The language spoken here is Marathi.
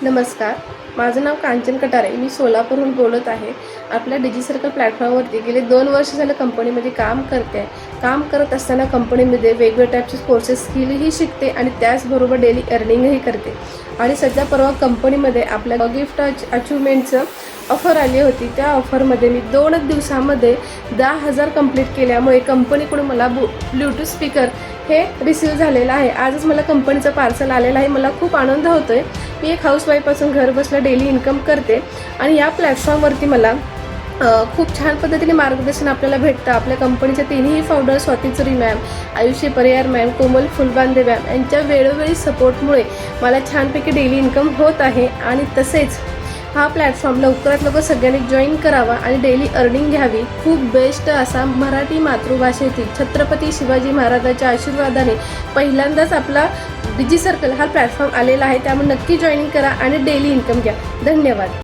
नमस्कार, माझं नाव कांचन कटारे. मी सोलापूरहून बोलत आहे. आपल्या डिजिसर्कल प्लॅटफॉर्मवरती गेले 2 वर्ष झालं कंपनीमध्ये काम करते आहे. काम करत असताना कंपनीमध्ये वेगवेगळ्या टाईपचे कोर्सेस स्किलही शिकते आणि त्याचबरोबर डेली अर्निंगही करते. आणि सध्या परवा कंपनीमध्ये आपल्या गिफ्ट अचिव्हमेंटचं ऑफर आली होती. त्या ऑफरमध्ये मी 2 दिवसामध्ये 10,000 कंप्लीट केल्यामुळे कंपनीकडून मला ब्लूटूथ स्पीकर हे रिसीव झालेलं आहे. आजच मला कंपनीचं पार्सल आलेलं आहे. मला खूप आनंद होतो आहे. मी एक हाऊसवाईफपासून घर बसल्या डेली इन्कम करते आणि या प्लॅटफॉर्मवरती मला खूप छान पद्धतीने मार्गदर्शन आपल्याला भेटतं. आपल्या कंपनीच्या 3ही फाउंडर स्वाती चुरी मॅम, आयुषी परियार मॅम, कोमल फुलबांदे मॅम यांच्या वेळोवेळी सपोर्टमुळे मला छानपैकी डेली इन्कम होत आहे. आणि तसेच हा प्लॅटफॉर्म लवकरात लवकर सगळ्यांनी जॉईन करावा आणि डेली अर्निंग घ्यावी. खूप बेस्ट असा मराठी मातृभाषेतील छत्रपती शिवाजी महाराजांच्या आशीर्वादाने पहिल्यांदाच आपला डिजिसर्कल हा प्लॅटफॉर्म आलेला आहे. त्यामुळे नक्की जॉईनिंग करा आणि डेली इन्कम घ्या. धन्यवाद.